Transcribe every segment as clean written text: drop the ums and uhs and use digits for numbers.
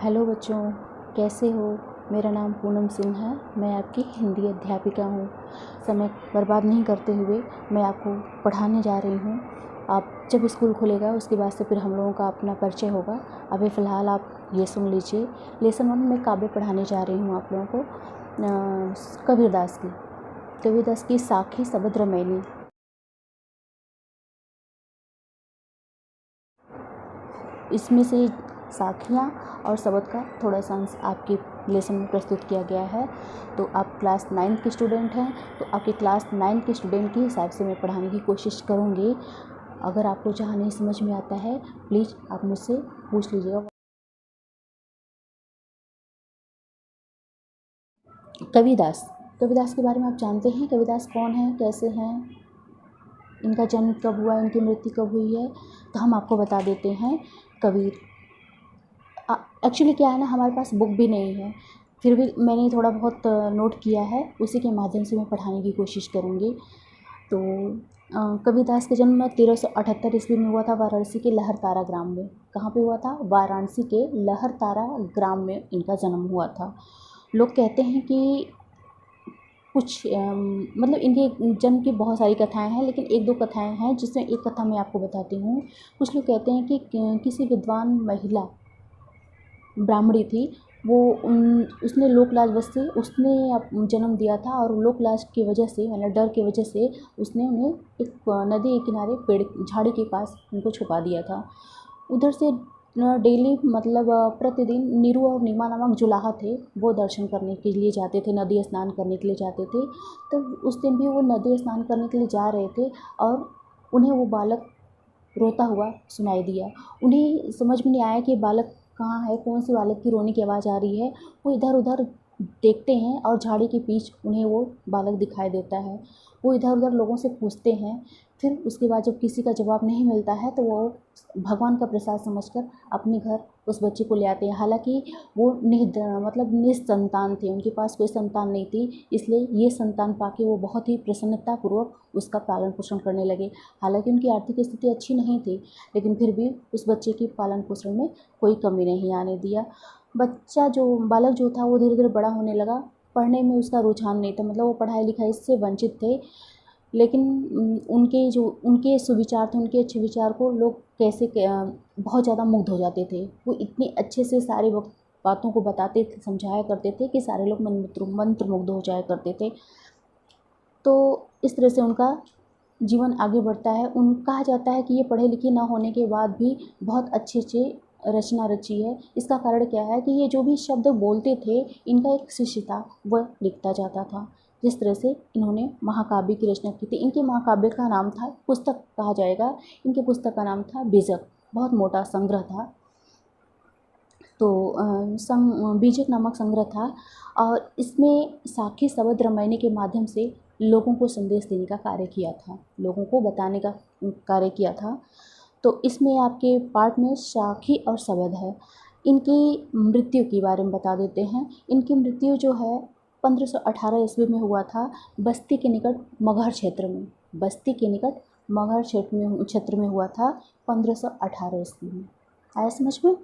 Hello बच्चों, कैसे हो। मेरा नाम पूनम सिंह है। मैं आपकी हिंदी अध्यापिका हूँ। समय बर्बाद नहीं करते हुए मैं आपको पढ़ाने जा रही हूँ। आप जब स्कूल खुलेगा उसके बाद से फिर हम लोगों का अपना परिचय होगा। अभी फ़िलहाल आप ये सुन लीजिए। लेसन 1 में काव्य पढ़ाने जा रही हूँ आप लोगों को कबीरदास की साखी सबद रमैनी। इसमें से साखियाँ और शबद का थोड़ा सा अंश आपके लेसन में प्रस्तुत किया गया है। तो आप क्लास 9 के स्टूडेंट हैं, तो आपके क्लास 9 के स्टूडेंट के हिसाब से मैं पढ़ाने की कोशिश करूँगी। अगर आपको जहाँ नहीं समझ में आता है प्लीज़ आप मुझसे पूछ लीजिएगा। कबीरदास के बारे में आप जानते हैं? कबीरदास कौन हैं, कैसे हैं, इनका जन्म कब हुआ, इनकी मृत्यु कब हुई है, तो हम आपको बता देते हैं। कबीर एक्चुअली क्या है ना, हमारे पास बुक भी नहीं है, फिर भी मैंने थोड़ा बहुत नोट किया है, उसी के माध्यम से मैं पढ़ाने की कोशिश करूँगी। तो कबीरदास का जन्म 1378 ईस्वी में हुआ था वाराणसी के लहरतारा ग्राम में। कहाँ पे हुआ था? वाराणसी के लहरतारा ग्राम में इनका जन्म हुआ था। लोग कहते हैं कि कुछ मतलब इनके जन्म की बहुत सारी कथाएं हैं, लेकिन एक दो कथाएं हैं जिसमें एक कथा मैं आपको बताती हूँ। कुछ लोग कहते हैं कि किसी विद्वान महिला ब्राह्मणी थी, वो उसने लोकलाज से उसने जन्म दिया था, और लोकलाज की वजह से मतलब डर की वजह से उसने उन्हें एक नदी के किनारे पेड़ झाड़ी के पास उनको छुपा दिया था। उधर से डेली मतलब प्रतिदिन नीरू और नीमा नामक जुलाहा थे, वो दर्शन करने के लिए जाते थे, नदी स्नान करने के लिए जाते थे। तो उस दिन भी वो नदी स्नान करने के लिए जा रहे थे और उन्हें वो बालक रोता हुआ सुनाई दिया। उन्हें समझ में नहीं आया कि बालक कहाँ है, कौन से बालक की रोने की आवाज़ आ रही है। वो इधर उधर देखते हैं और झाड़ी के बीच उन्हें वो बालक दिखाई देता है। वो इधर उधर लोगों से पूछते हैं, फिर उसके बाद जब किसी का जवाब नहीं मिलता है तो वो भगवान का प्रसाद समझकर अपने घर उस बच्चे को ले आते हैं। हालांकि वो मतलब निसंतान थे, उनके पास कोई संतान नहीं थी, इसलिए ये संतान पाके वो बहुत ही प्रसन्नतापूर्वक उसका पालन पोषण करने लगे। हालांकि उनकी आर्थिक स्थिति अच्छी नहीं थी, लेकिन फिर भी उस बच्चे की पालन पोषण में कोई कमी नहीं आने दिया। बालक जो था वो धीरे धीरे बड़ा होने लगा। पढ़ने में उसका रुझान नहीं था, मतलब वो पढ़ाई लिखाई से वंचित थे। लेकिन उनके सुविचार थे, उनके अच्छे विचार को लोग बहुत ज़्यादा मुग्ध हो जाते थे। वो इतने अच्छे से सारे बातों को बताते थे, समझाया करते थे कि सारे लोग मंत्रमुग्ध हो जाया करते थे। तो इस तरह से उनका जीवन आगे बढ़ता है। कहा जाता है कि ये पढ़े लिखे न होने के बाद भी बहुत अच्छे अच्छे रचना रची है। इसका कारण क्या है कि ये जो भी शब्द बोलते थे, इनका एक शिष्य था, वह लिखता जाता था। जिस तरह से इन्होंने महाकाव्य की रचना की थी। इनके महाकाव्य का नाम था, पुस्तक कहा जाएगा, इनके पुस्तक का नाम था बीजक। बहुत मोटा संग्रह था। तो बीजक नामक संग्रह था, और इसमें साखी सबद रामायणी के माध्यम से लोगों को संदेश देने का कार्य किया था, लोगों को बताने का कार्य किया था। तो इसमें आपके पाठ में साखी और सबद है। इनकी मृत्यु के बारे में बता देते हैं। इनकी मृत्यु जो है 1518 ईस्वी में हुआ था, बस्ती के निकट मगहर क्षेत्र में। बस्ती के निकट मगहर क्षेत्र में हुआ था 1518 ईस्वी में। आया समझ में?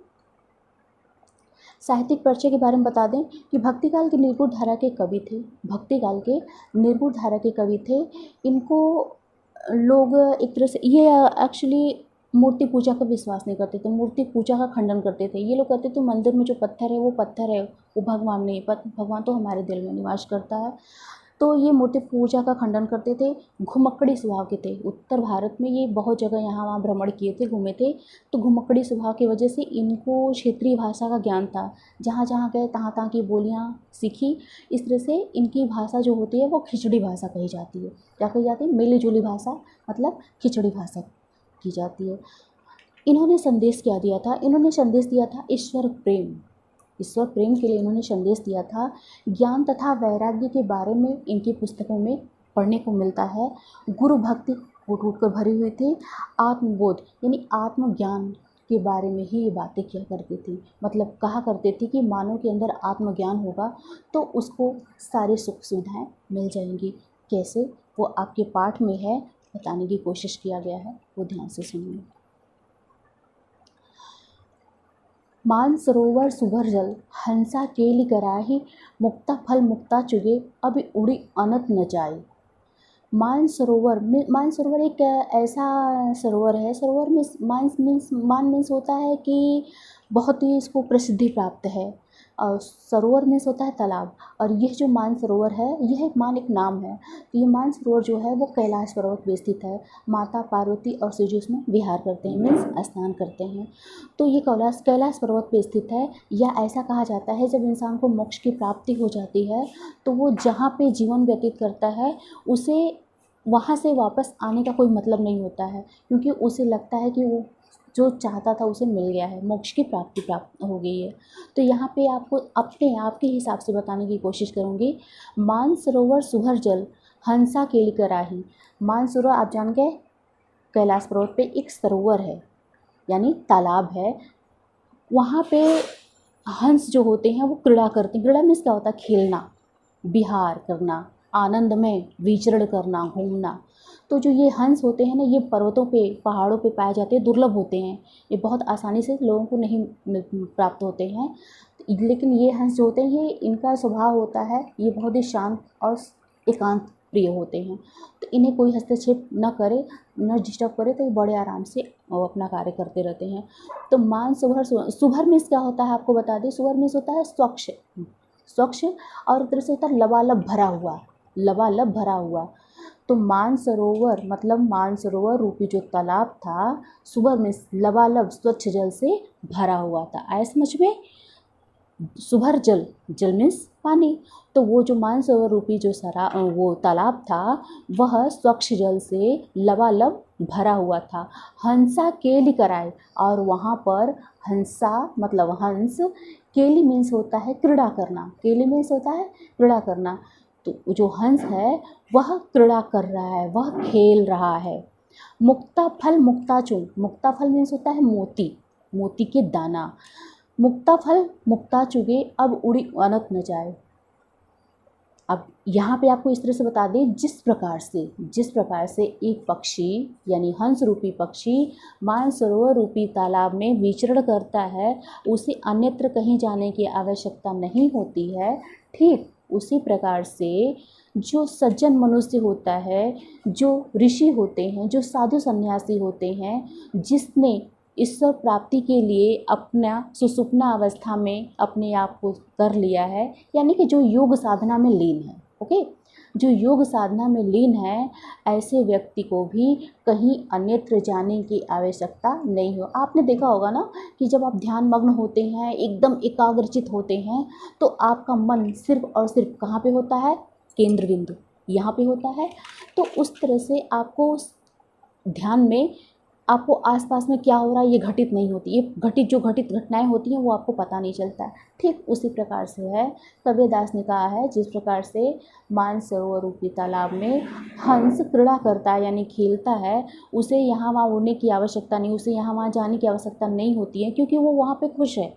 साहित्यिक परिचय के बारे में बता दें कि भक्तिकाल के निर्गुण धारा के कवि थे। भक्तिकाल के निर्गुण धारा के कवि थे। इनको लोग एक तरह से ये एक्चुअली मूर्ति पूजा का विश्वास नहीं करते थे, मूर्ति पूजा का खंडन करते थे। ये लोग कहते थे मंदिर में जो पत्थर है वो पत्थर है, वो भगवान नहीं, भगवान तो हमारे दिल में निवास करता है। तो ये मूर्ति पूजा का खंडन करते थे। घुमक्कड़ी स्वभाव के थे। उत्तर भारत में ये बहुत जगह यहाँ वहाँ भ्रमण किए थे, घूमे थे। तो घुमक्कड़ी स्वभाव की वजह से इनको क्षेत्रीय भाषा का ज्ञान था। जहाँ जहाँ गए तहाँ तहाँ की बोलियाँ सीखी। इस तरह से इनकी भाषा जो होती है वो खिचड़ी भाषा कही जाती है। क्या कही जाती है? मिली जुली भाषा, मतलब खिचड़ी भाषा की जाती है। इन्होंने संदेश क्या दिया था? इन्होंने संदेश दिया था ईश्वर प्रेम। ईश्वर प्रेम के लिए इन्होंने संदेश दिया था। ज्ञान तथा वैराग्य के बारे में इनकी पुस्तकों में पढ़ने को मिलता है। गुरु भक्ति फूट फूट कर भरी हुई थी। आत्मबोध यानी आत्मज्ञान के बारे में ही ये बातें किया करती थी। मतलब कहा करते थे कि मानव के अंदर आत्मज्ञान होगा तो उसको सारी सुख सुविधाएं मिल जाएंगी। कैसे? वो आपके पाठ में है, बताने की कोशिश किया गया है, वो ध्यान से सुनिए। मानसरोवर सुभर जल, हंसा केलि कराहि, मुक्ता फल मुक्ता चुगे, अब उड़ी अनत न जाए। मानसरोवर एक ऐसा सरोवर है, सरोवर में मान मीन्स होता है कि बहुत ही इसको प्रसिद्धि प्राप्त है, और सरोवर मीन्स होता है तालाब। और यह जो मानसरोवर है, यह एक नाम है। तो ये मानसरोवर जो है वो कैलाश पर्वत पे स्थित है। माता पार्वती और शिव जी उसमें विहार करते हैं, मीन्स स्नान करते हैं। तो ये कैलाश पर्वत पे स्थित है। या ऐसा कहा जाता है जब इंसान को मोक्ष की प्राप्ति हो जाती है तो वो जहाँ पे जीवन व्यतीत करता है उसे वहाँ से वापस आने का कोई मतलब नहीं होता है, क्योंकि उसे लगता है कि वो जो चाहता था उसे मिल गया है, मोक्ष की प्राप्ति प्राप्त हो गई है। तो यहाँ पे आपको अपने आप के हिसाब से बताने की कोशिश करूँगी। मानसरोवर सुभर जल, हंसा केलि कराहि। मानसरोवर आप जान गए, कैलाश पर्वत पे एक सरोवर है यानी तालाब है। वहाँ पे हंस जो होते हैं वो क्रीड़ा करते हैं। क्रीड़ा मीन्स क्या होता है? खेलना, विहार करना, आनंद में विचरण करना, घूमना। तो जो ये हंस होते हैं ना, ये पर्वतों पे, पहाड़ों पे पाए जाते हैं, दुर्लभ होते हैं। ये बहुत आसानी से लोगों को नहीं प्राप्त होते हैं। लेकिन ये हंस जो होते हैं, ये इनका स्वभाव होता है, ये बहुत ही शांत और एकांत प्रिय होते हैं। तो इन्हें कोई हस्तक्षेप न करे, न डिस्टर्ब करे, तो ये बड़े आराम से अपना कार्य करते रहते हैं। तो सुभर मीन्स क्या होता है आपको बता दें। सुभर मीन्स होता है स्वच्छ, और एक तरह से होता है लबालब भरा हुआ, लबालब भरा हुआ। तो मानसरोवर मतलब मानसरोवर रूपी जो तालाब था, सुभर में लबालब स्वच्छ जल से भरा हुआ था। आया समझ में? सुभर जल, जल मीन्स पानी। तो वो जो मानसरोवर रूपी जो वो तालाब था, वह स्वच्छ जल से लबालब भरा हुआ था। हंसा केलि कराए, और वहाँ पर हंसा मतलब हंस, केलि मीन्स होता है क्रीड़ा करना, केलि मीन्स होता है क्रीड़ा करना। तो जो हंस है वह क्रीड़ा कर रहा है, वह खेल रहा है। मुक्ता फल मुक्ता चून, मुक्ता फल मीन्स होता है मोती, मोती के दाना। मुक्ता फल मुक्ता चुगे, अब उड़ी अनत न जाए। अब यहाँ पे आपको इस तरह से बता दें, जिस प्रकार से एक पक्षी यानी हंस रूपी पक्षी मानसरोवर रूपी तालाब में विचरण करता है, उसे अन्यत्र कहीं जाने की आवश्यकता नहीं होती है। ठीक उसी प्रकार से जो सज्जन मनुष्य होता है, जो ऋषि होते हैं, जो साधु सन्यासी होते हैं, जिसने ईश्वर प्राप्ति के लिए अपना सुषुप्ना अवस्था में अपने आप को कर लिया है, यानी कि जो योग साधना में लीन है, ओके, जो योग साधना में लीन है, ऐसे व्यक्ति को भी कहीं अन्यत्र जाने की आवश्यकता नहीं हो। आपने देखा होगा ना कि जब आप ध्यान मग्न होते हैं, एकदम एकाग्रचित होते हैं, तो आपका मन सिर्फ और सिर्फ कहाँ पे होता है? केंद्र बिंदु यहाँ पे होता है। तो उस तरह से आपको ध्यान में आपको आसपास में क्या हो रहा है ये घटित नहीं होती, ये जो घटित घटनाएं होती हैं वो आपको पता नहीं चलता है। ठीक उसी प्रकार से है, कबीरदास ने कहा है, जिस प्रकार से मानसरोवर रूपी तालाब में हंस क्रीड़ा करता है यानी खेलता है, उसे यहाँ वहाँ उड़ने की आवश्यकता नहीं, उसे यहाँ वहाँ जाने की आवश्यकता नहीं होती है, क्योंकि वो वहाँ पे खुश है,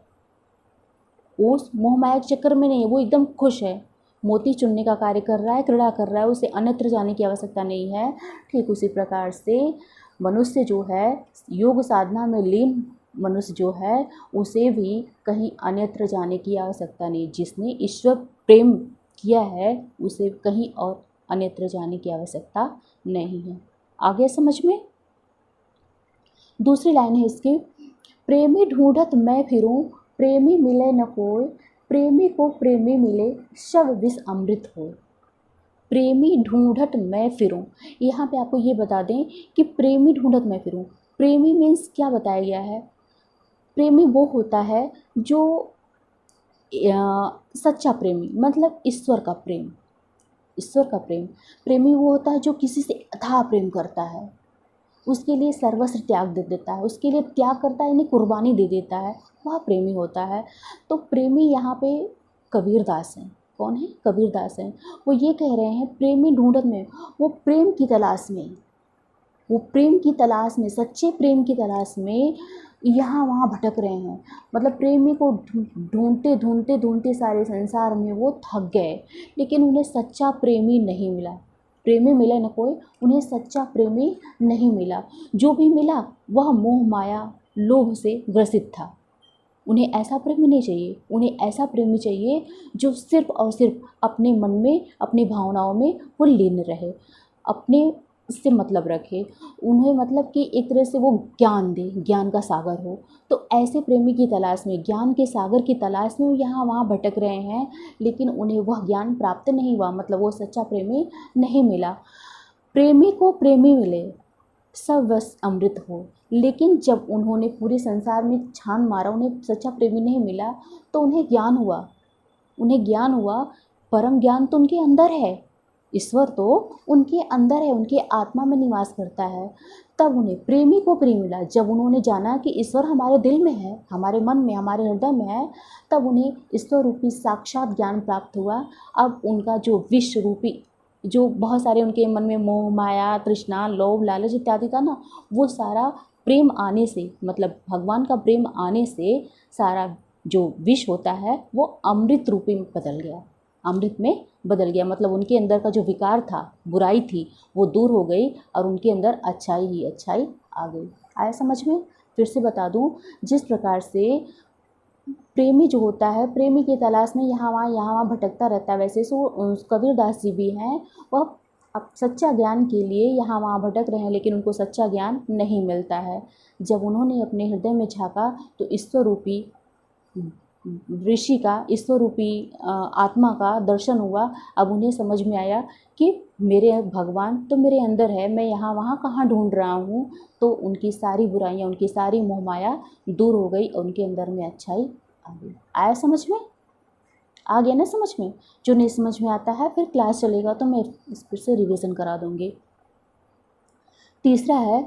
वो मोह माया के चक्कर में नहीं है, वो एकदम खुश है, मोती चुनने का कार्य कर रहा है, क्रीड़ा कर रहा है, उसे अन्यत्र जाने की आवश्यकता नहीं है। ठीक उसी प्रकार से मनुष्य जो है, योग साधना में लीन मनुष्य जो है, उसे भी कहीं अन्यत्र जाने की आवश्यकता नहीं। जिसने ईश्वर प्रेम किया है, उसे कहीं और अन्यत्र जाने की आवश्यकता नहीं है। आगे समझ में? दूसरी लाइन है इसकी, प्रेमी ढूंढत मैं फिरूं, प्रेमी मिले न कोई, प्रेमी को प्रेमी मिले, शव विष अमृत हो। प्रेमी ढूंढत मैं फिरूं, यहाँ पे आपको ये बता दें कि प्रेमी ढूंढत मैं फिरूं, प्रेमी मीन्स क्या बताया गया है? प्रेमी वो होता है जो सच्चा प्रेमी, मतलब ईश्वर का प्रेम, ईश्वर का प्रेम। प्रेमी वो होता है जो किसी से अथाह प्रेम करता है, उसके लिए सर्वस्व त्याग दे देता है, उसके लिए त्याग करता है यानी कुर्बानी दे देता है, वह प्रेमी होता है। तो प्रेमी यहाँ पे कबीरदास हैं। कौन है? कबीरदास हैं। वो ये कह रहे हैं प्रेमी ढूंढत में, वो प्रेम की तलाश में, वो प्रेम की तलाश में, सच्चे प्रेम की तलाश में यहाँ वहाँ भटक रहे हैं। मतलब प्रेमी को ढूंढते ढूंढते ढूंढते सारे संसार में वो थक गए, लेकिन उन्हें सच्चा प्रेमी नहीं मिला। प्रेमी मिले न कोई, उन्हें सच्चा प्रेमी नहीं मिला। जो भी मिला वह मोह माया लोभ से ग्रसित था। उन्हें ऐसा प्रेमी नहीं चाहिए, उन्हें ऐसा प्रेमी चाहिए जो सिर्फ और सिर्फ अपने मन में, अपनी भावनाओं में वो लीन रहे, अपने से मतलब रखे। उन्हें मतलब कि एक तरह से वो ज्ञान दे, ज्ञान का सागर हो। तो ऐसे प्रेमी की तलाश में, ज्ञान के सागर की तलाश में वो यहाँ वहाँ भटक रहे हैं, लेकिन उन्हें वह ज्ञान प्राप्त नहीं हुआ, मतलब वो सच्चा प्रेमी नहीं मिला। प्रेमी को प्रेमी मिले, सब बस अमृत हो, लेकिन जब उन्होंने पूरे संसार में छान मारा, उन्हें सच्चा प्रेमी नहीं मिला, तो उन्हें ज्ञान हुआ, उन्हें ज्ञान हुआ, परम ज्ञान तो उनके अंदर है, ईश्वर तो उनके अंदर है, उनके आत्मा में निवास करता है। तब उन्हें प्रेमी को प्रेम मिला, जब उन्होंने जाना कि ईश्वर हमारे दिल में है, हमारे मन में, हमारे हृदय में है, तब उन्हें ईश्वर रूपी साक्षात ज्ञान प्राप्त हुआ। अब उनका जो विश्व रूपी, जो बहुत सारे उनके मन में मोह माया तृष्णा लोभ लालच इत्यादि था ना, वो सारा प्रेम आने से, मतलब भगवान का प्रेम आने से सारा जो विष होता है वो अमृत रूपी में बदल गया, अमृत में बदल गया। मतलब उनके अंदर का जो विकार था, बुराई थी, वो दूर हो गई और उनके अंदर अच्छाई ही अच्छाई आ गई। आया समझ में? फिर से बता दूं, जिस प्रकार से प्रेमी जो होता है, प्रेमी की तलाश में यहाँ वहाँ भटकता रहता है, वैसे सो कबीरदास जी भी हैं, वह अब सच्चा ज्ञान के लिए यहाँ वहाँ भटक रहे हैं, लेकिन उनको सच्चा ज्ञान नहीं मिलता है। जब उन्होंने अपने हृदय में झाँका तो ईश्वर रूपी ऋषि का, ईश्वर रूपी आत्मा का दर्शन हुआ। अब उन्हें समझ में आया कि मेरे भगवान तो मेरे अंदर है, मैं यहाँ वहाँ कहाँ ढूंढ रहा हूँ। तो उनकी सारी बुराइयाँ, उनकी सारी मोहमाया दूर हो गई और उनके अंदर में अच्छाई आ गई। आया समझ में? आ गया ना समझ में? जो नहीं समझ में आता है फिर क्लास चलेगा तो मैं इस फिर से रिवीजन करा दूँगी। तीसरा है,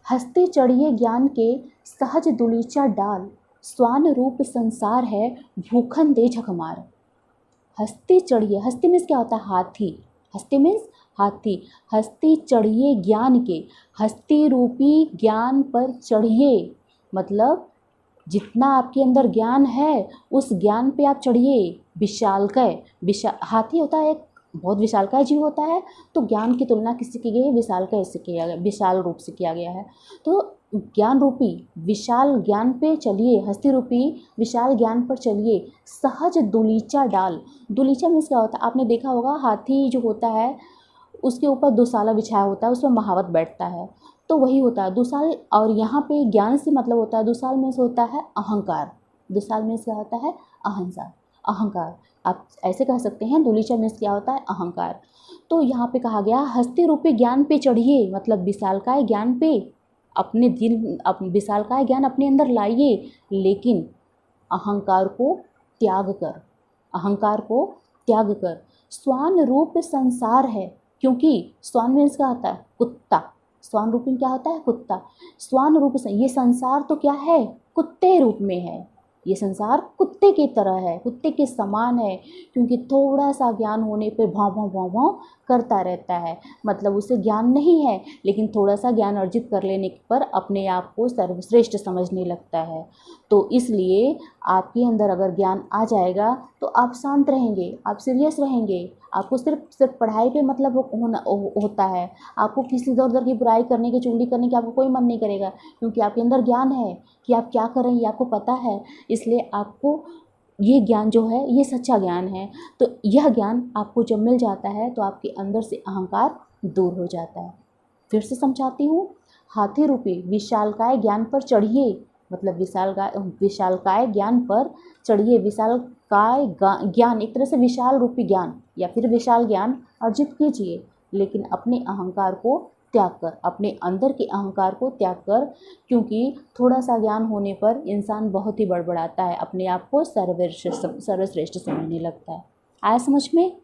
हंसते चढ़िए ज्ञान के सहज दुलीचा डाल, स्वान रूप संसार है भूखन दे झकमार। हंसते चढ़िए, हंसते मीन्स क्या होता है? हाथी। हंसते मीन्स हाथी। हंसते चढ़िए ज्ञान के, हंसते रूपी ज्ञान पर चढ़िए, मतलब जितना आपके अंदर ज्ञान है उस ज्ञान पे आप चढ़िए। विशालकाय, हाथी होता है एक बहुत विशालकाय जीव होता है, तो ज्ञान की तुलना किससे की गई है? विशालकाय से किया गया, विशाल रूप से किया गया है। तो ज्ञान रूपी विशाल ज्ञान पे चलिए, हस्ती रूपी विशाल ज्ञान पर चलिए। सहज दुलीचा डाल, दुलीचा मीन्स क्या होता है? आपने देखा होगा हाथी जो होता है उसके ऊपर दुसाला बिछाया होता है, उसमें महावत बैठता है, तो वही होता है दुसाल। और यहाँ पे ज्ञान से मतलब होता है, दुसाल मीन्स होता है अहंकार। दुसाल मीन्स क्या होता है? अहंकार, अहंकार। आप ऐसे कह सकते हैं, दुलीचा मीन्स क्या होता है? अहंकार। तो यहाँ पे कहा गया हस्ती रूपी ज्ञान पे चढ़िए, मतलब विशालकाय ज्ञान पे अपने दिल, विशालकाय ज्ञान अपने अंदर लाइए, लेकिन अहंकार को त्याग कर, अहंकार को त्याग कर। स्वान रूप संसार है, क्योंकि स्वान मीन्स क्या होता है? कुत्ता। स्वान रूप में क्या होता है? कुत्ता। स्वान रूप से ये संसार तो क्या है? कुत्ते रूप में है। ये संसार कुत्ते की तरह है, कुत्ते के समान है, क्योंकि थोड़ा सा ज्ञान होने पर भौं भौं भौं भौं करता रहता है। मतलब उसे ज्ञान नहीं है, लेकिन थोड़ा सा ज्ञान अर्जित कर लेने पर अपने आप को सर्वश्रेष्ठ समझने लगता है। तो इसलिए आपके अंदर अगर ज्ञान आ जाएगा तो आप शांत रहेंगे, आप सीरियस रहेंगे। आपको सिर्फ पढ़ाई पे मतलब होता है, आपको किसी इधर उधर की बुराई करने की, चुगली करने की आपको कोई मन नहीं करेगा, क्योंकि आपके अंदर ज्ञान है कि आप क्या कर रहे हैं, ये आपको पता है। इसलिए आपको ये ज्ञान जो है ये सच्चा ज्ञान है। तो यह ज्ञान आपको जब मिल जाता है तो आपके अंदर से अहंकार दूर हो जाता है। फिर से समझाती हूँ, हाथी रूपी विशालकाय ज्ञान पर चढ़िए, मतलब विशालकाय ज्ञान पर चढ़िए। विशालकाय ज्ञान एक तरह से विशाल रूपी ज्ञान या फिर विशाल ज्ञान अर्जित कीजिए, लेकिन अपने अहंकार को त्याग कर, अपने अंदर के अहंकार को त्याग कर, क्योंकि थोड़ा सा ज्ञान होने पर इंसान बहुत ही बड़बड़ाता है, अपने आप को सर्वश्रेष्ठ समझने लगता है। आया समझ में?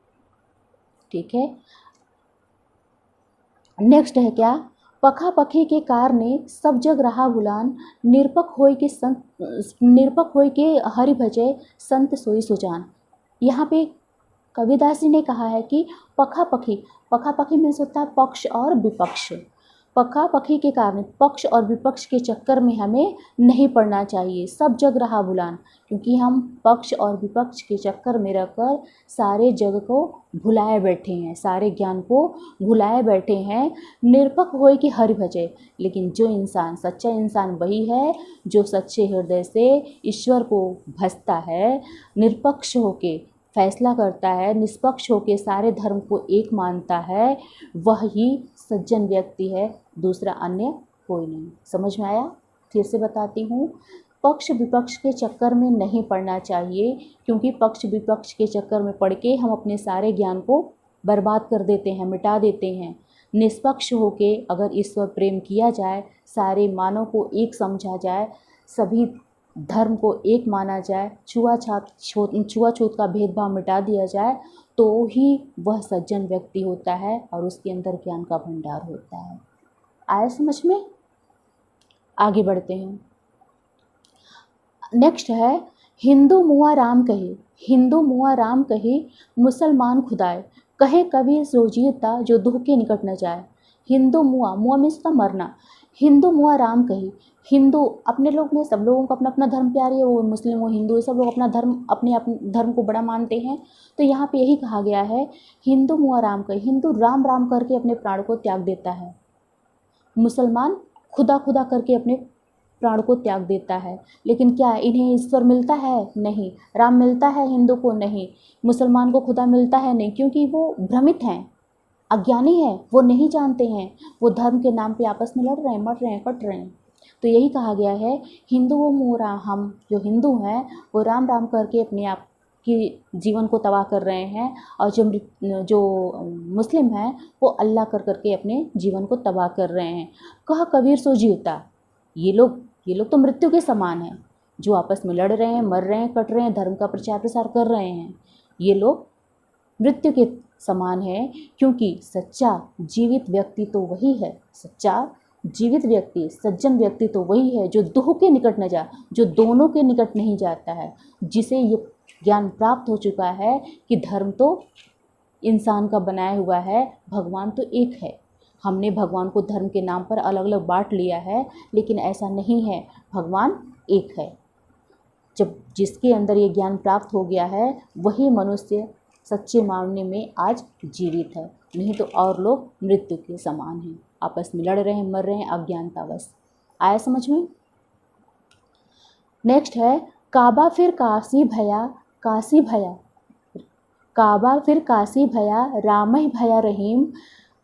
ठीक है। नेक्स्ट है क्या? पखा पखी के कार ने सब जग रहा भुलान, निरपक होय के हरि भजय संत सोई सुजान। यहाँ पे कबीरदास जी ने कहा है कि पखा पखी मीन्स होता है पक्ष और विपक्ष। पखापखी के कारण पक्ष और विपक्ष के चक्कर में हमें नहीं पड़ना चाहिए। सब जग रहा भुलान, क्योंकि हम पक्ष और विपक्ष के चक्कर में रहकर सारे जग को भुलाए बैठे हैं, सारे ज्ञान को भुलाए बैठे हैं। निरपक होए कि हरि भजे, लेकिन जो इंसान सच्चा इंसान वही है जो सच्चे हृदय से ईश्वर को भजता है, निरपक्ष होके फैसला करता है, निष्पक्ष होकर सारे धर्म को एक मानता है, वह ही सज्जन व्यक्ति है, दूसरा अन्य कोई नहीं। समझ में आया? फिर से बताती हूँ, पक्ष विपक्ष के चक्कर में नहीं पड़ना चाहिए, क्योंकि पक्ष विपक्ष के चक्कर में पड़ के हम अपने सारे ज्ञान को बर्बाद कर देते हैं, मिटा देते हैं। निष्पक्ष होके अगर ईश्वर प्रेम किया जाए, सारे मानव को एक समझा जाए, सभी धर्म को एक माना जाए, छुआछूत का भेदभाव मिटा दिया जाए, तो ही वह सज्जन व्यक्ति होता है और उसके अंदर ज्ञान का भंडार होता है। आया समझ में? आगे बढ़ते हैं। नेक्स्ट है, हिंदू मुआ राम कहे, हिंदू मुआ राम कहे, मुसलमान खुदाए, कहे कबीर सो जीता जो दुख के निकट न जाए। हिंदू मुआ, मुआ मीन्स का मरना। हिंदू मुआ राम कहे, हिंदू अपने लोग में सब लोगों को अपना अपना धर्म प्यार है, वो मुस्लिम वो हिंदू, सब लोग अपना धर्म अपने धर्म को बड़ा मानते हैं। तो यहाँ पे यही कहा गया है, हिंदू मुआ राम कहे, हिंदू राम राम करके अपने प्राण को त्याग देता है, मुसलमान खुदा खुदा करके अपने प्राण को त्याग देता है। लेकिन क्या इन्हें ईश्वर मिलता है? नहीं। राम मिलता है हिंदू को? नहीं। मुसलमान को खुदा मिलता है? नहीं, क्योंकि वो भ्रमित हैं, अज्ञानी है, वो नहीं जानते हैं, वो धर्म के नाम पे आपस में लड़ रहे हैं, मर रहे हैं, कट रहे हैं। तो यही कहा गया है, हिंदू वो मोरा, हम जो हिंदू हैं वो राम राम करके अपने आप की जीवन को तबाह कर रहे हैं, और जो मुस्लिम हैं वो अल्लाह कर करके अपने जीवन को तबाह कर रहे हैं। कहा कबीर सो जीवता, ये लोग तो मृत्यु के समान हैं, जो आपस में लड़ रहे हैं, मर रहे हैं, कट रहे हैं, धर्म का प्रचार प्रसार कर रहे हैं, ये लोग मृत्यु के समान है, क्योंकि सच्चा जीवित व्यक्ति तो वही है, सच्चा जीवित व्यक्ति, सज्जन व्यक्ति तो वही है जो दोह के निकट न जा, जो दोनों के निकट नहीं जाता है, जिसे ये ज्ञान प्राप्त हो चुका है कि धर्म तो इंसान का बनाया हुआ है, भगवान तो एक है। हमने भगवान को धर्म के नाम पर अलग अलग बांट लिया है, लेकिन ऐसा नहीं है, भगवान एक है। जब जिसके अंदर ये ज्ञान प्राप्त हो गया है, वही मनुष्य सच्चे मामले में आज जीवित है, नहीं तो और लोग मृत्यु के समान हैं, आपस में लड़ रहे हैं, मर रहे हैं, अज्ञानतावश। आया समझ में? नेक्स्ट है, काबा फिर काशी भया, काशी भया, काबा फिर काशी भया, राम ही भया रहीम,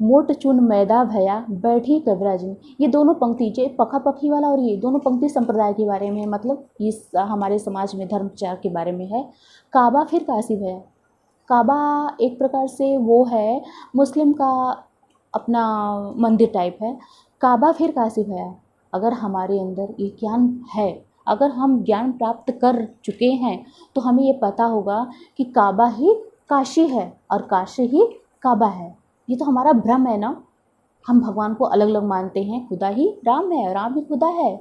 मोट चुन मैदा भया, बैठी कबराजिन। ये दोनों पंक्ति, जो पखापखी वाला और ये दोनों पंक्ति संप्रदाय के बारे में है, मतलब इस हमारे समाज में धर्म प्रचार के बारे में है। काबा फिर काशी भया, काबा एक प्रकार से वो है मुस्लिम का अपना मंदिर टाइप है। काबा फिर काशी भया, अगर हमारे अंदर ये ज्ञान है, अगर हम ज्ञान प्राप्त कर चुके हैं, तो हमें ये पता होगा कि काबा ही काशी है और काशी ही काबा है। ये तो हमारा भ्रम है ना, हम भगवान को अलग अलग मानते हैं, खुदा ही राम है, राम ही खुदा है।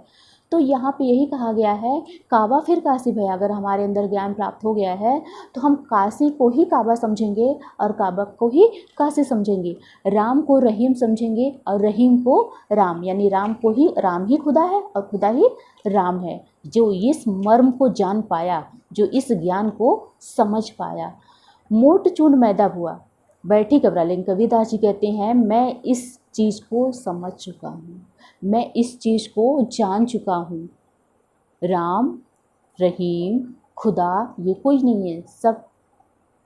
तो यहाँ पे यही कहा गया है, काबा फिर काशी भया, अगर हमारे अंदर ज्ञान प्राप्त हो गया है तो हम काशी को ही काबा समझेंगे और काबा को ही काशी समझेंगे, राम को रहीम समझेंगे और रहीम को राम, यानी राम को ही राम ही खुदा है और खुदा ही राम है। जो इस मर्म को जान पाया, जो इस ज्ञान को समझ पाया, मोट चून मैदा हुआ, बैठी घबरा। लेकिन कबीरदास जी कहते हैं, मैं इस चीज़ को समझ चुका हूँ, मैं इस चीज़ को जान चुका हूँ, राम रहीम खुदा ये कोई नहीं है, सब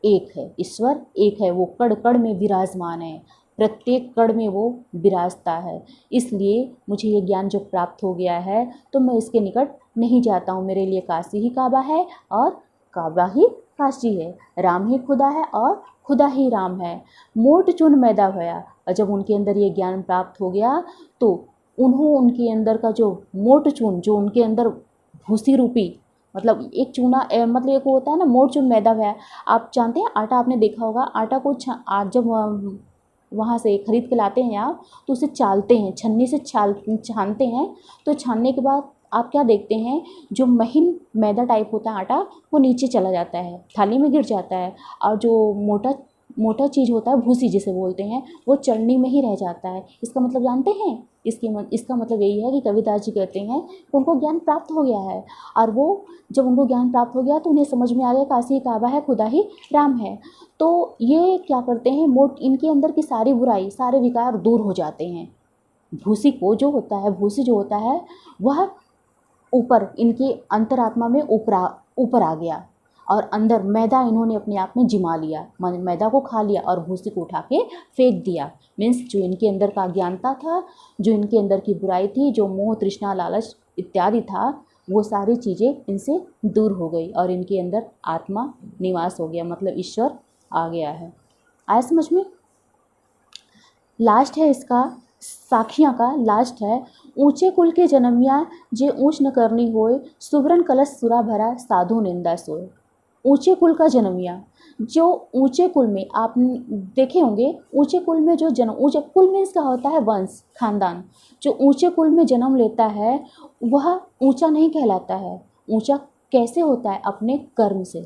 एक है, ईश्वर एक है, वो कण कण में विराजमान है, प्रत्येक कण में वो विराजता है। इसलिए मुझे ये ज्ञान जो प्राप्त हो गया है तो मैं इसके निकट नहीं जाता हूँ, मेरे लिए काशी ही काबा है और काबा ही काशी है, राम ही खुदा है और खुदा ही राम है। मोट चुन मैदा भया, और जब उनके अंदर ये ज्ञान प्राप्त हो गया तो उनके अंदर का जो मोट चून, जो उनके अंदर भूसी रूपी, मतलब एक चूना मतलब एक होता है ना मोट चून मैदा है। आप जानते हैं आटा, आपने देखा होगा, आटा को जब वहाँ से खरीद के लाते हैं आप, तो उसे चालते हैं, छन्नी से छानते हैं। तो छानने के बाद आप क्या देखते हैं, जो महीन मैदा टाइप होता है आटा, वो नीचे चला जाता है, थाली में गिर जाता है, और जो मोटा मोटा चीज़ होता है, भूसी जिसे बोलते हैं, वो चलनी में ही रह जाता है। इसका मतलब जानते हैं? इसका मतलब यही है कि कबीरदास जी कहते हैं कि उनको ज्ञान प्राप्त हो गया है, और वो जब उनको ज्ञान प्राप्त हो गया तो उन्हें समझ में आ गया काशी काबा है, खुदा ही राम है। तो ये क्या करते हैं, इनके अंदर की सारी बुराई, सारे विकार दूर हो जाते हैं। भूसी जो होता है वह ऊपर इनके अंतरात्मा में ऊपर आ गया, और अंदर मैदा इन्होंने अपने आप में जिमा लिया, मैदा को खा लिया और भूसी को उठा के फेंक दिया। मीन्स जो इनके अंदर का अज्ञानता था, जो इनके अंदर की बुराई थी, जो मोह तृष्णा लालच इत्यादि था, वो सारी चीज़ें इनसे दूर हो गई और इनके अंदर आत्मा निवास हो गया, मतलब ईश्वर आ गया है। आया समझ में? लास्ट है इसका, साखियाँ का लास्ट है। ऊंचे कुल के जन्मिया जे ऊंच न करनी होए, सुवरन कलश सुरा भरा साधु निंदा सोए। ऊंचे कुल का जन्मिया, जो ऊंचे कुल में आप देखे होंगे, ऊंचे कुल में जो जन्म, ऊंचे कुल में इसका होता है वंश, खानदान। जो ऊंचे कुल में जन्म लेता है वह ऊंचा नहीं कहलाता है। ऊंचा कैसे होता है? अपने कर्म से,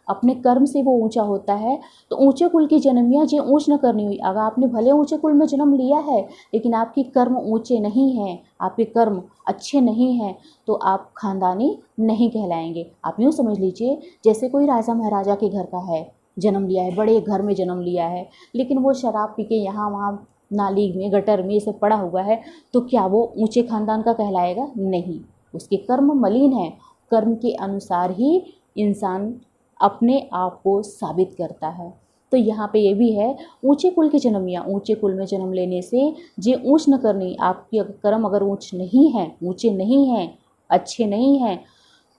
अपने कर्म से वो ऊंचा होता है। तो ऊंचे कुल की जन्मिया जे ऊंच न करनी हुई, अगर आपने भले ऊंचे कुल में जन्म लिया है लेकिन आपके कर्म ऊंचे नहीं हैं, आपके कर्म अच्छे नहीं हैं, तो आप खानदानी नहीं कहलाएंगे। आप यूँ समझ लीजिए जैसे कोई राजा महाराजा के घर का है, जन्म लिया है, बड़े घर में जन्म लिया है, लेकिन वो शराब पी के यहाँ वहाँ नाली में, गटर में ये सब पड़ा हुआ है, तो क्या वो ऊंचे खानदान का कहलाएगा? नहीं, उसके कर्म मलिन हैं। कर्म के अनुसार ही इंसान अपने आप को साबित करता है। तो यहाँ पे ये भी है, ऊंचे कुल के जन्मिया, ऊंचे कुल में जन्म लेने से जे ऊंच न करनी, आपके कर्म अगर ऊंच नहीं है, ऊंचे नहीं हैं, अच्छे नहीं हैं,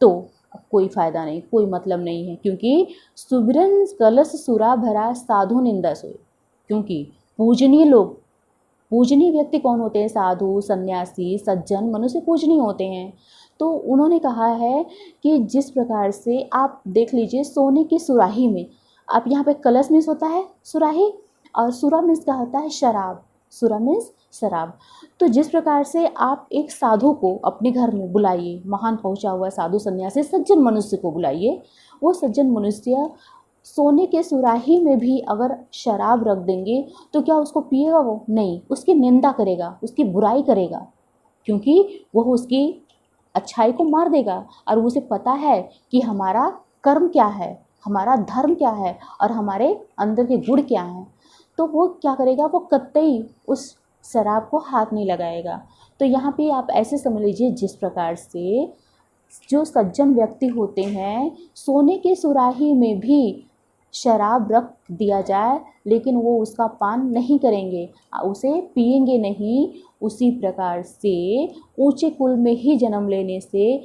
तो कोई फ़ायदा नहीं, कोई मतलब नहीं है। क्योंकि सुबिरन कलश सुरा भरा साधु निंदा सोए। क्योंकि पूजनीय लोग, पूजनीय व्यक्ति कौन होते हैं? साधु, सन्यासी, सज्जन, मनुष्य पूजनीय होते हैं। तो उन्होंने कहा है कि जिस प्रकार से आप देख लीजिए, सोने की सुराही में, आप यहाँ पे कलश मीन्स होता है सुराही, और सुरा मीन्स क्या होता है? शराब। सुरा मीन्स शराब। तो जिस प्रकार से आप एक साधु को अपने घर में बुलाइए, महान पहुँचा हुआ साधु, सन्यासी, सज्जन मनुष्य को बुलाइए, वो सज्जन मनुष्य सोने के सुराही में भी अगर शराब रख देंगे तो क्या उसको पिएगा? वो नहीं, उसकी निंदा करेगा, उसकी बुराई करेगा, क्योंकि वह उसकी अच्छाई को मार देगा। और उसे पता है कि हमारा कर्म क्या है, हमारा धर्म क्या है, और हमारे अंदर के गुण क्या हैं। तो वो क्या करेगा? वो कतई उस शराब को हाथ नहीं लगाएगा। तो यहाँ पे आप ऐसे समझ लीजिए, जिस प्रकार से जो सज्जन व्यक्ति होते हैं, सोने के सुराही में भी शराब रख दिया जाए लेकिन वो उसका पान नहीं करेंगे, उसे पिएंगे नहीं। उसी प्रकार से ऊंचे कुल में ही जन्म लेने से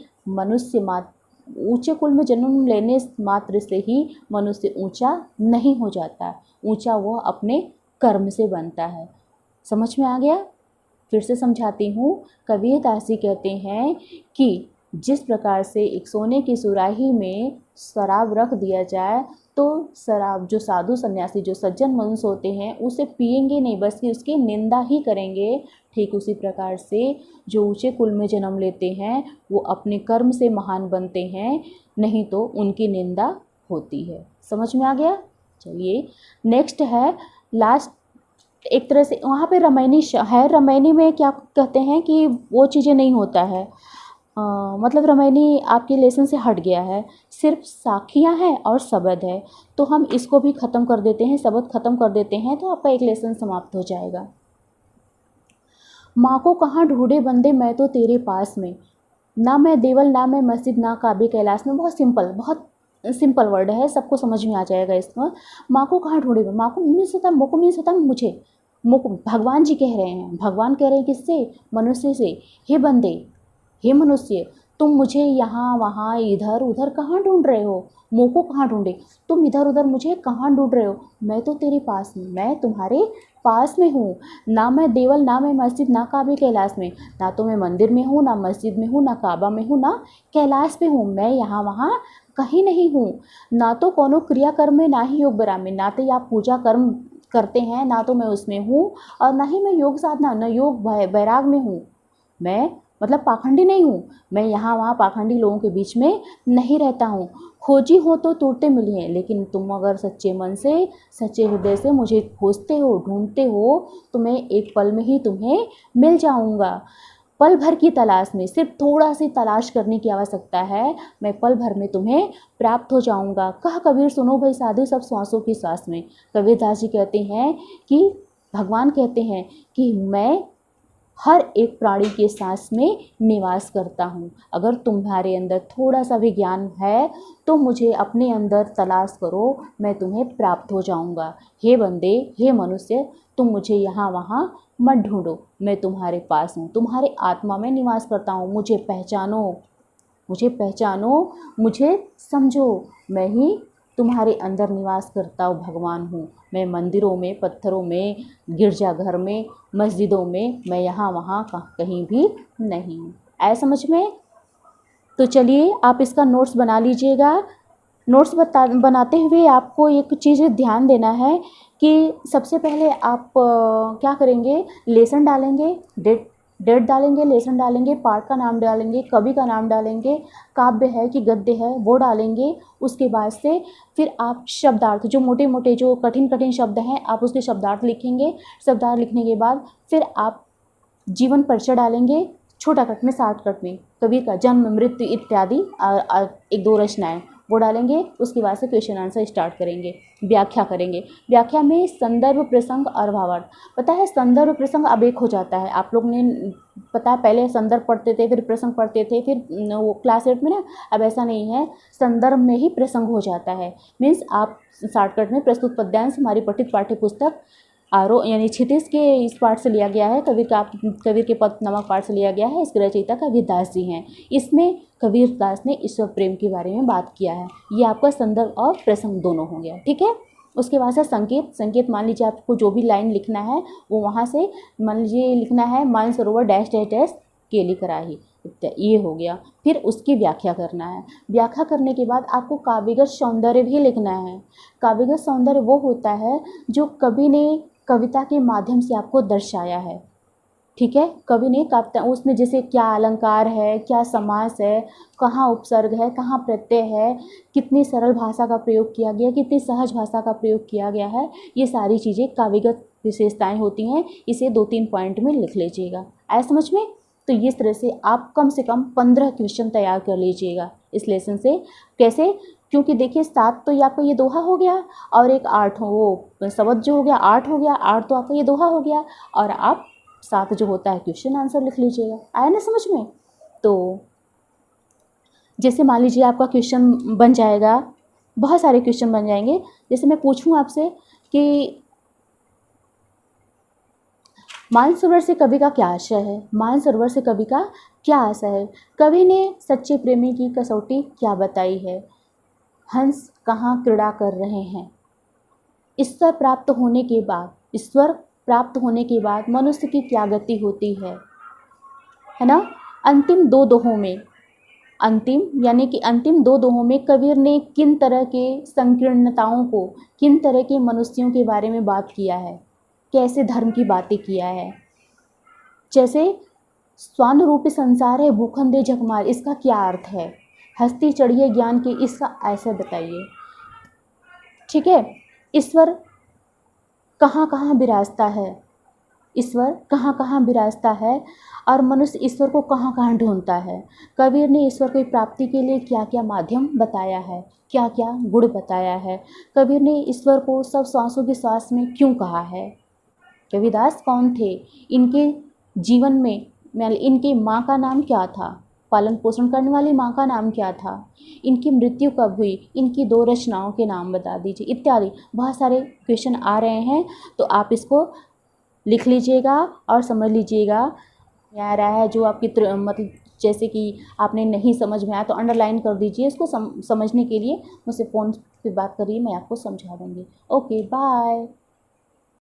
ऊंचे कुल में जन्म लेने मात्र से ही मनुष्य ऊंचा नहीं हो जाता। ऊंचा वह अपने कर्म से बनता है। समझ में आ गया? फिर से समझाती हूँ। कबीरदास जी कहते हैं कि जिस प्रकार से एक सोने की सुराही में शराब रख दिया जाए तो शराब, जो साधु सन्यासी, जो सज्जन मनुष्य होते हैं, उसे पिएंगे नहीं, बस कि उसकी निंदा ही करेंगे। ठीक उसी प्रकार से जो ऊंचे कुल में जन्म लेते हैं वो अपने कर्म से महान बनते हैं, नहीं तो उनकी निंदा होती है। समझ में आ गया? चलिए नेक्स्ट है, लास्ट एक तरह से वहाँ पे रामायणी है। रामायणी में क्या कहते हैं कि वो चीज़ें नहीं होता है, मतलब रामायणी आपके लेसन से हट गया है, सिर्फ साखियाँ हैं और शब्द है। तो हम इसको भी ख़त्म कर देते हैं, शब्द ख़त्म कर देते हैं, तो आपका एक लेसन समाप्त हो जाएगा। माँ को कहाँ ढूंढे बंदे, मैं तो तेरे पास में, ना मैं देवल ना मैं मस्जिद ना काबे कैलाश में। बहुत सिंपल वर्ड है, सबको समझ में आ जाएगा इसमें। माँ को कहाँ ढूंढे, माँ को मीन्स होता है, मुख मीन्स होता है मुझे, मुख भगवान जी कह रहे हैं। भगवान कह रहे हैं किससे? मनुष्य से। हे बंदे, हे मनुष्य, तुम मुझे यहाँ वहाँ इधर उधर कहाँ ढूंढ रहे हो? मुँह को कहाँ ढूंढे? तुम इधर उधर मुझे कहाँ ढूंढ रहे हो? मैं तो तेरे पास में, मैं तुम्हारे पास में हूँ। ना मैं देवल ना मैं मस्जिद ना काबे कैलाश में, ना तो मैं मंदिर में हूँ, ना मस्जिद में हूँ, ना काबा में हूँ, ना कैलाश पे हूँ। मैं यहाँ वहाँ कहीं नहीं हूँ। ना तो कोनो क्रिया कर्म में, ना ही योग बराम में। ना तो आप पूजा कर्म करते हैं, ना तो मैं उसमें हूँ, और ना ही मैं योग साधना, न योग वैराग में हूँ। मैं मतलब पाखंडी नहीं हूँ, मैं यहाँ वहाँ पाखंडी लोगों के बीच में नहीं रहता हूँ। खोजी हो तो टूटते मिलिए, लेकिन तुम अगर सच्चे मन से, सच्चे हृदय से मुझे खोजते हो, ढूंढते हो, तो मैं एक पल में ही तुम्हें मिल जाऊँगा। पल भर की तलाश में, सिर्फ थोड़ा सी तलाश करने की आवश्यकता है, मैं पल भर में तुम्हें प्राप्त हो जाऊंगा। कहा कबीर सुनो भाई साधु सब श्वासों की सांस में। कबीरदास जी कहते हैं कि भगवान कहते हैं कि मैं हर एक प्राणी के सांस में निवास करता हूँ। अगर तुम्हारे अंदर थोड़ा सा भी ज्ञान है तो मुझे अपने अंदर तलाश करो, मैं तुम्हें प्राप्त हो जाऊँगा। हे बंदे, हे मनुष्य, तुम मुझे यहाँ वहाँ मत ढूंढो, मैं तुम्हारे पास हूँ, तुम्हारे आत्मा में निवास करता हूँ। मुझे पहचानो, मुझे पहचानो, मुझे समझो, मैं ही तुम्हारे अंदर निवास करता हूँ भगवान हूँ। मैं मंदिरों में, पत्थरों में, गिरजाघर में, मस्जिदों में, मैं यहाँ वहाँ कहीं भी नहीं हूँ। आया समझ में? तो चलिए आप इसका नोट्स बना लीजिएगा। नोट्स बनाते हुए आपको एक चीज़ ध्यान देना है कि सबसे पहले आप क्या करेंगे, लेसन डालेंगे, डेट डालेंगे, लेसन डालेंगे, पाठ का नाम डालेंगे, कवि का नाम डालेंगे, काव्य है कि गद्य है वो डालेंगे। उसके बाद से फिर आप शब्दार्थ, जो मोटे मोटे जो कठिन कठिन शब्द हैं आप उसके शब्दार्थ लिखेंगे। शब्दार्थ लिखने के बाद फिर आप जीवन परिचय डालेंगे, छोटा कट में, शॉर्ट कट में, कवि का जन्म, मृत्यु इत्यादि एक दो रचनाएं वो डालेंगे। उसके बाद से क्वेश्चन आंसर स्टार्ट करेंगे, व्याख्या करेंगे। व्याख्या में संदर्भ, प्रसंग और भावार्थ। पता है संदर्भ प्रसंग अब एक हो जाता है, आप लोग ने पता है पहले संदर्भ पढ़ते थे, फिर प्रसंग पढ़ते थे, फिर वो क्लास 8 में ना, अब ऐसा नहीं है, संदर्भ में ही प्रसंग हो जाता है। मीन्स आप शॉर्टकट में प्रस्तुत पद्यांश हमारी पठित पाठ्य पुस्तक आरोह यानी क्षितिज के इस पाठ से लिया गया है, कबीर के पद नामक पाठ से लिया गया है। इसके रचयिता कबीरदास जी हैं। इसमें कबीरदास ने ईश्वर प्रेम के बारे में बात किया है। ये आपका संदर्भ और प्रसंग दोनों हो गया, ठीक है। उसके बाद से संकेत। संकेत मान लीजिए आपको जो भी लाइन लिखना है वो वहाँ से मान लीजिए लिखना है, मानसरोवर डैश डैश डैश केली कराही, ये हो गया। फिर उसकी व्याख्या करना है। व्याख्या करने के बाद आपको काव्यगत सौंदर्य भी लिखना है। काव्यगत सौंदर्य वो होता है जो कवि ने कविता के माध्यम से आपको दर्शाया है, ठीक है। कवि ने कविता, उसमें जैसे क्या अलंकार है, क्या समास है, कहाँ उपसर्ग है, कहाँ प्रत्यय है, कितनी सरल भाषा का प्रयोग किया गया, कितनी सहज भाषा का प्रयोग किया गया है, ये सारी चीज़ें काव्यगत विशेषताएं होती हैं। इसे 2-3 पॉइंट में लिख लीजिएगा। आया समझ में? तो इस तरह से आप कम से कम 15 क्वेश्चन तैयार कर लीजिएगा इस लेसन से। कैसे? क्योंकि देखिए 7 तो आपका ये दोहा हो गया और एक 8 हो, वो शब्द जो हो गया 8 हो गया, 8 तो आपका ये दोहा हो गया, और आप 7 जो होता है क्वेश्चन आंसर लिख लीजिएगा। आया ना समझ में? तो जैसे मान लीजिए आपका क्वेश्चन बन जाएगा, बहुत सारे क्वेश्चन बन जाएंगे। जैसे मैं पूछूं आपसे कि मानसरोवर से कवि का क्या आशय है, मानसरोवर से कवि का क्या आशय है, कवि ने सच्चे प्रेमी की कसौटी क्या बताई है, हंस कहाँ क्रीड़ा कर रहे हैं, ईश्वर प्राप्त होने के बाद, ईश्वर प्राप्त होने के बाद मनुष्य की क्या गति होती है ना। अंतिम 2 दोहों में, अंतिम यानी कि अंतिम 2 दोहों में कबीर ने किन तरह के संकीर्णताओं को, किन तरह के मनुष्यों के बारे में बात किया है, कैसे धर्म की बातें किया है। जैसे स्वान रूपी संसार है भूखंडे झकमार, इसका क्या अर्थ है, हस्ती चढ़िए ज्ञान की, इसका ऐसा बताइए, ठीक है। ईश्वर कहाँ कहाँ विराजता है, ईश्वर कहाँ कहाँ विराजता है, और मनुष्य ईश्वर को कहाँ कहाँ ढूंढता है। कबीर ने ईश्वर की प्राप्ति के लिए क्या क्या माध्यम बताया है, क्या क्या गुण बताया है। कबीर ने ईश्वर को सब श्वासों के श्वास में क्यों कहा है। कबीरदास कौन थे, इनके जीवन में इनकी माँ का नाम क्या था, पालन पोषण करने वाली माँ का नाम क्या था, इनकी मृत्यु कब हुई, इनकी 2 रचनाओं के नाम बता दीजिए, इत्यादि बहुत सारे क्वेश्चन आ रहे हैं। तो आप इसको लिख लीजिएगा और समझ लीजिएगा। आ रहा है जो आपकी मतलब जैसे कि आपने नहीं समझ में आया तो अंडरलाइन कर दीजिए, इसको समझने के लिए मुझसे फ़ोन पे बात करिए, मैं आपको समझा दूँगी। Okay bye.